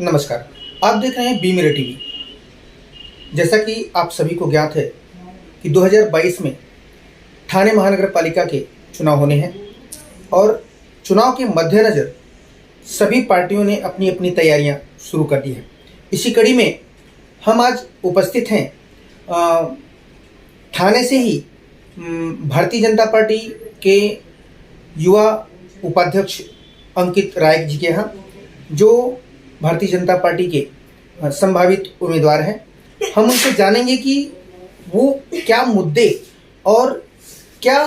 नमस्कार। आप देख रहे हैं बी मिरर टीवी। जैसा कि आप सभी को ज्ञात है कि 2022 में ठाणे महानगर पालिका के चुनाव होने हैं और चुनाव के मद्देनज़र सभी पार्टियों ने अपनी अपनी तैयारियां शुरू कर दी हैं। इसी कड़ी में हम आज उपस्थित हैं ठाणे से ही भारतीय जनता पार्टी के युवा उपाध्यक्ष अंकित राय जी के यहाँ, जो भारतीय जनता पार्टी के संभावित उम्मीदवार हैं। हम उनसे जानेंगे कि वो क्या मुद्दे और क्या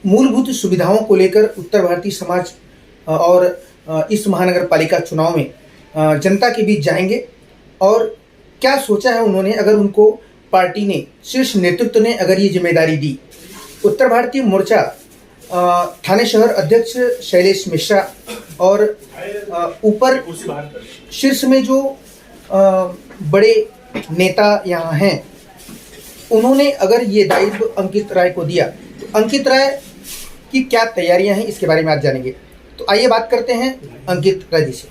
मूलभूत सुविधाओं को लेकर उत्तर भारतीय समाज और इस महानगर पालिका चुनाव में जनता के बीच जाएंगे और क्या सोचा है उन्होंने, अगर उनको पार्टी ने, शीर्ष नेतृत्व ने अगर ये जिम्मेदारी दी। उत्तर भारतीय मोर्चा ठाणे शहर अध्यक्ष शैलेश मिश्रा और ऊपर शीर्ष में जो बड़े नेता यहाँ हैं, उन्होंने अगर ये दायित्व अंकित राय को दिया तो अंकित राय की क्या तैयारियां हैं, इसके बारे में आज जानेंगे। तो आइए बात करते हैं अंकित राय जी से।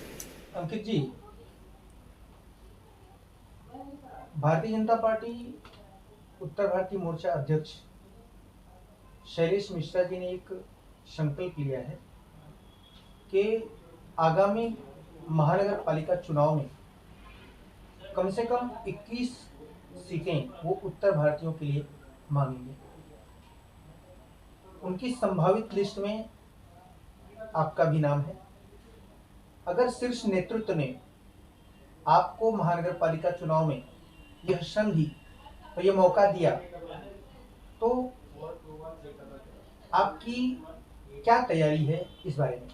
अंकित जी, भारतीय जनता पार्टी उत्तर भारतीय मोर्चा अध्यक्ष शैलेश मिश्रा जी ने एक संकल्प लिया है कि आगामी महानगर पालिका चुनाव में कम से कम 21 सीटें वो उत्तर भारतीयों के लिए मांगेंगे। उनकी संभावित लिस्ट में आपका भी नाम है। अगर शीर्ष नेतृत्व ने आपको महानगर पालिका चुनाव में यह क्षण दी और यह मौका दिया तो आपकी क्या तैयारी है, इस बारे में?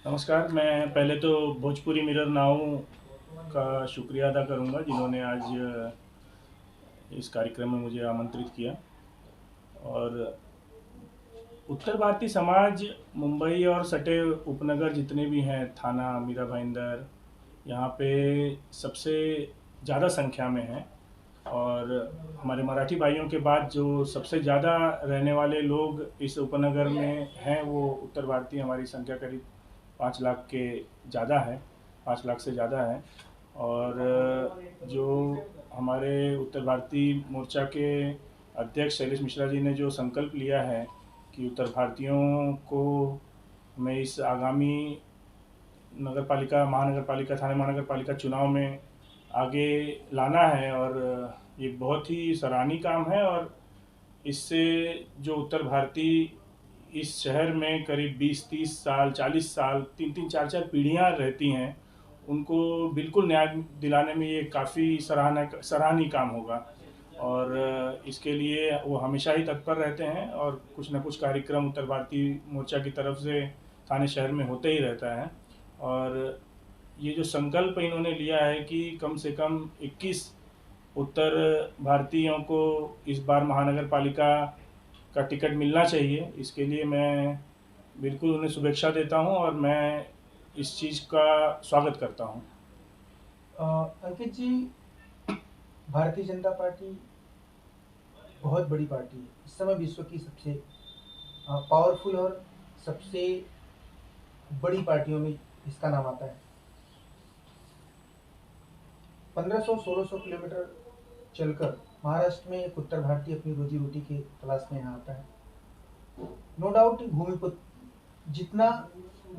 नमस्कार। मैं पहले तो भोजपुरी मिरर नाउ का शुक्रिया अदा करूंगा जिन्होंने आज इस कार्यक्रम में मुझे आमंत्रित किया। और उत्तर भारतीय समाज मुंबई और सटे उपनगर जितने भी हैं, थाना, मीरा भाईंदर, यहाँ पे सबसे ज़्यादा संख्या में हैं। और हमारे मराठी भाइयों के बाद जो सबसे ज़्यादा रहने वाले लोग इस उपनगर में हैं, वो उत्तर भारतीय, हमारी संख्या करीब 5 लाख के ज़्यादा है, 5 लाख से ज़्यादा है। और जो हमारे उत्तर भारतीय मोर्चा के अध्यक्ष शैलेश मिश्रा जी ने जो संकल्प लिया है कि उत्तर भारतीयों को हमें इस आगामी नगर पालिका, महानगर पालिका, थाने महानगर पालिका चुनाव में आगे लाना है, और ये बहुत ही सराहनीय काम है। और इससे जो उत्तर भारतीय इस शहर में करीब 20-30 साल, 40 साल, 3-3, 4-4 पीढ़ियाँ रहती हैं, उनको बिल्कुल न्याय दिलाने में ये काफ़ी सराहनीय काम होगा। और इसके लिए वो हमेशा ही तत्पर रहते हैं और कुछ न कुछ कार्यक्रम उत्तर भारतीय मोर्चा की तरफ से थाने शहर में होते ही रहता है। और ये जो संकल्प इन्होंने लिया है कि कम से कम 21 उत्तर भारतीयों को इस बार महानगर पालिका का टिकट मिलना चाहिए, इसके लिए मैं बिल्कुल उन्हें शुभेच्छा देता हूं और मैं इस चीज़ का स्वागत करता हूं। अंकित जी, भारतीय जनता पार्टी बहुत बड़ी पार्टी है, इस समय विश्व की सबसे पावरफुल और सबसे बड़ी पार्टियों में इसका नाम आता है। 1500-1600 किलोमीटर चलकर महाराष्ट्र में एक उत्तर भारतीय अपनी रोजी रोटी की तलाश में यहाँ आता है। नो डाउट, जितना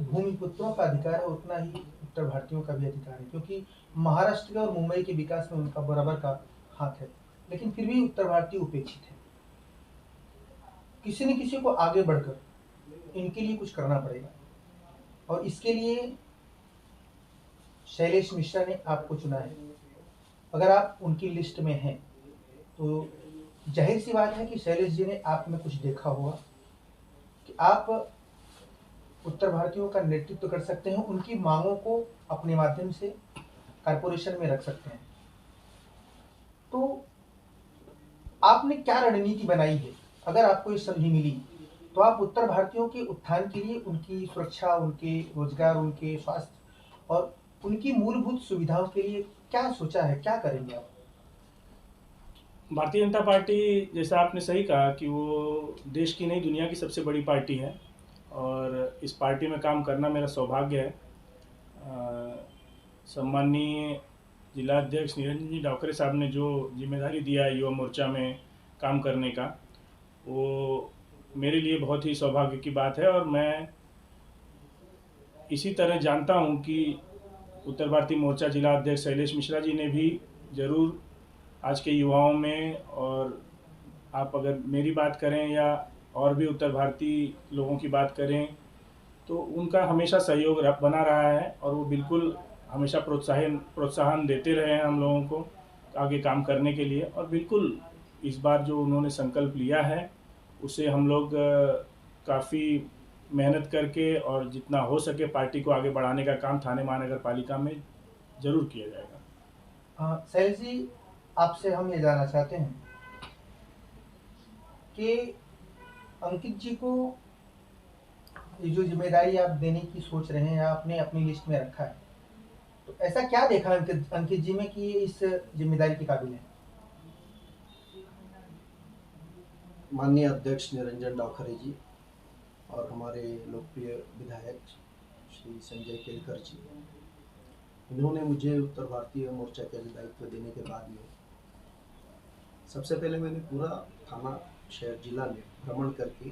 भूमिपुत्रों का अधिकार है उतना ही उत्तर भारतीयों का भी अधिकार है, क्योंकि महाराष्ट्र के और मुंबई के विकास में उनका बराबर का हाथ है। लेकिन फिर भी उत्तर भारतीय उपेक्षित है। किसी न किसी को आगे बढ़कर इनके लिए कुछ करना पड़ेगा, और इसके लिए शैलेश मिश्रा ने आपको चुना है। अगर आप उनकी लिस्ट में हैं तो जाहिर सी बात है कि शैलेश जी ने आप में कुछ देखा होगा कि आप उत्तर भारतीयों का नेतृत्व कर सकते हैं, उनकी मांगों को अपने माध्यम से कारपोरेशन में रख सकते हैं। तो आपने क्या रणनीति बनाई है? अगर आपको ये संधि मिली तो आप उत्तर भारतीयों के उत्थान के लिए, उनकी सुरक्षा, उनके रोजगार, उनके स्वास्थ्य और उनकी मूलभूत सुविधाओं के लिए क्या सोचा है, क्या करेंगे आप? भारतीय जनता पार्टी, जैसा आपने सही कहा कि वो देश की नहीं दुनिया की सबसे बड़ी पार्टी है। और इस पार्टी में काम करना मेरा सौभाग्य है। सम्माननीय जिला अध्यक्ष निरंजन जी डावकरे साहब ने जो जिम्मेदारी दिया है युवा मोर्चा में काम करने का, वो मेरे लिए बहुत ही सौभाग्य की बात है। और मैं इसी तरह जानता हूं कि उत्तर भारतीय मोर्चा जिला अध्यक्ष शैलेश मिश्रा जी ने भी ज़रूर आज के युवाओं में, और आप अगर मेरी बात करें या और भी उत्तर भारतीय लोगों की बात करें, तो उनका हमेशा सहयोग बना रहा है और वो बिल्कुल हमेशा प्रोत्साहन देते रहे हैं हम लोगों को आगे काम करने के लिए। और बिल्कुल इस बार जो उन्होंने संकल्प लिया है उसे हम लोग काफ़ी मेहनत करके और जितना हो सके पार्टी को आगे बढ़ाने का काम थाने महानगर पालिका में ज़रूर किया जाएगा। शैलेश जी, आपसे हम ये जानना चाहते हैं कि अंकित जी को ये जो जिम्मेदारी आप देने की सोच रहे हैं या आपने अपनी लिस्ट में रखा है, तो ऐसा क्या देखा अंकित जी में कि ये इस जिम्मेदारी के काबिल है? माननीय अध्यक्ष निरंजन डावखरे जी और हमारे लोकप्रिय विधायक श्री संजय केलकर जी, इन्होंने मुझे उत्तर भारतीय मोर्चा के दायित्व देने के बाद में सबसे पहले मैंने पूरा थाना शहर जिला में भ्रमण करके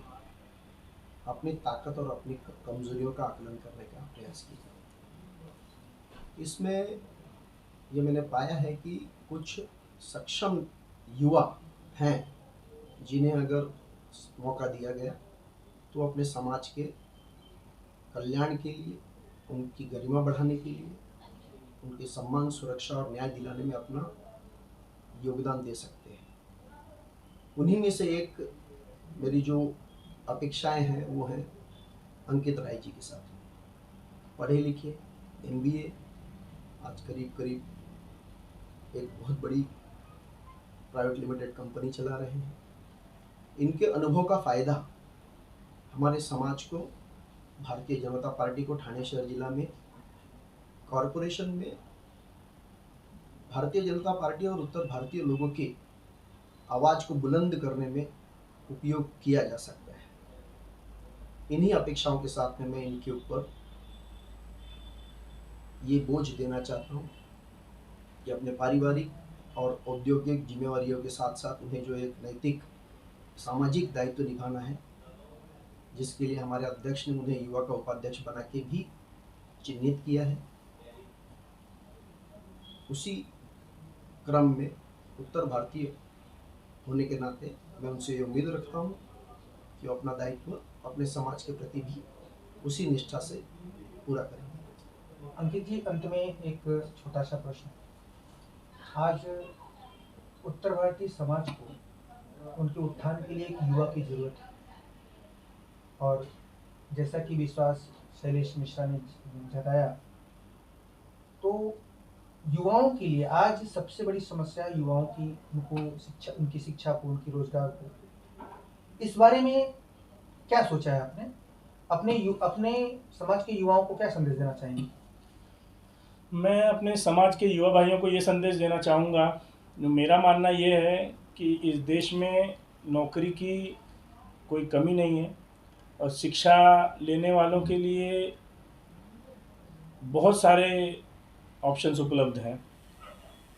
अपनी ताकत और अपनी कमजोरियों का आकलन करने का प्रयास किया। इसमें ये मैंने पाया है कि कुछ सक्षम युवा हैं जिन्हें अगर मौका दिया गया तो अपने समाज के कल्याण के लिए, उनकी गरिमा बढ़ाने के लिए, उनके सम्मान, सुरक्षा और न्याय दिलाने में अपना योगदान दे सकते हैं। उन्हीं में से एक मेरी जो अपेक्षाएं हैं वो हैं अंकित राय जी के साथ। पढ़े लिखे, MBA, आज करीब करीब एक बहुत बड़ी प्राइवेट लिमिटेड कंपनी चला रहे हैं। इनके अनुभव का फ़ायदा हमारे समाज को, भारतीय जनता पार्टी को ठाणे शहर जिला में, कॉरपोरेशन में भारतीय जनता पार्टी और उत्तर भारतीय लोगों की आवाज़ को बुलंद करने में उपयोग किया जा सकता है। इन्हीं अपेक्षाओं के साथ में मैं इनके ऊपर ये बोझ देना चाहता हूँ कि अपने पारिवारिक और औद्योगिक जिम्मेवारियों के साथ साथ उन्हें जो एक नैतिक सामाजिक दायित्व निभाना है, जिसके लिए हमारे अध्यक्ष ने उन्हें युवा का उपाध्यक्ष बना के भी चिन्हित किया है। उसी क्रम में उत्तर भारतीय होने के नाते मैं उनसे ये उम्मीद रखता हूँ कि वो अपना दायित्व अपने समाज के प्रति भी उसी निष्ठा से पूरा करेंगे। अंकित जी, अंत में एक छोटा सा प्रश्न। आज उत्तर भारतीय समाज को उनके उत्थान के लिए एक युवा की जरूरत है, और जैसा कि विश्वास शैलेश मिश्रा ने जताया, तो युवाओं के लिए आज सबसे बड़ी समस्या युवाओं की, उनकी शिक्षा को, उनकी रोजगार को। इस बारे में क्या सोचा है आपने? अपने समाज के युवाओं को क्या संदेश देना चाहेंगे? मैं अपने समाज के युवा भाइयों को ये संदेश देना चाहूँगा, मेरा मानना ये है कि इस देश में नौकरी की कोई कमी नहीं है और शिक्षा लेने वालों के लिए बहुत सारे ऑप्शंस उपलब्ध हैं।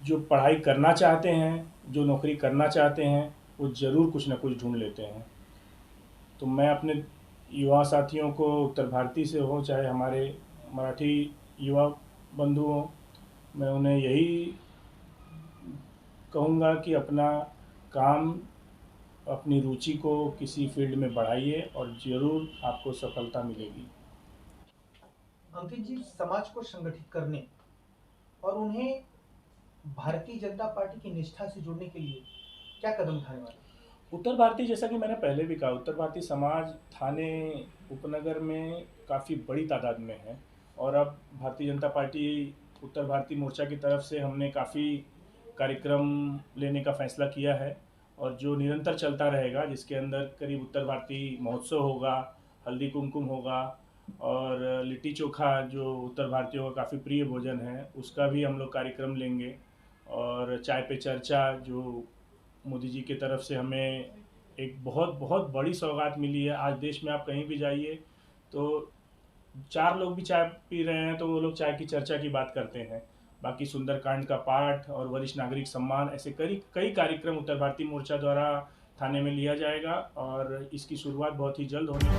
जो पढ़ाई करना चाहते हैं, जो नौकरी करना चाहते हैं, वो ज़रूर कुछ ना कुछ ढूंढ लेते हैं। तो मैं अपने युवा साथियों को, उत्तर भारतीय से हो चाहे हमारे मराठी युवा बंधु हों, मैं उन्हें यही कहूँगा कि अपना काम, अपनी रुचि को किसी फील्ड में बढ़ाइए और ज़रूर आपको सफलता मिलेगी। अंकित जी, समाज को संगठित करने और उन्हें भारतीय जनता पार्टी की निष्ठा से जोड़ने के लिए क्या कदम उठाने वाले? उत्तर भारतीय, जैसा कि मैंने पहले भी कहा, उत्तर भारतीय समाज थाने उपनगर में काफ़ी बड़ी तादाद में है और अब भारतीय जनता पार्टी उत्तर भारतीय मोर्चा की तरफ से हमने काफ़ी कार्यक्रम लेने का फैसला किया है और जो निरंतर चलता रहेगा, जिसके अंदर करीब उत्तर भारतीय महोत्सव होगा, हल्दी कुमकुम होगा और लिट्टी चोखा जो उत्तर भारतीयों का काफ़ी प्रिय भोजन है, उसका भी हम लोग कार्यक्रम लेंगे। और चाय पे चर्चा जो मोदी जी की तरफ से हमें एक बहुत बहुत बड़ी सौगात मिली है। आज देश में आप कहीं भी जाइए तो 4 लोग भी चाय पी रहे हैं तो वो लोग चाय की चर्चा की बात करते हैं। बाकी सुंदरकांड का पाठ और वरिष्ठ नागरिक सम्मान, ऐसे कई कई कार्यक्रम उत्तर भारतीय मोर्चा द्वारा थाने में लिया जाएगा और इसकी शुरुआत बहुत ही जल्द होने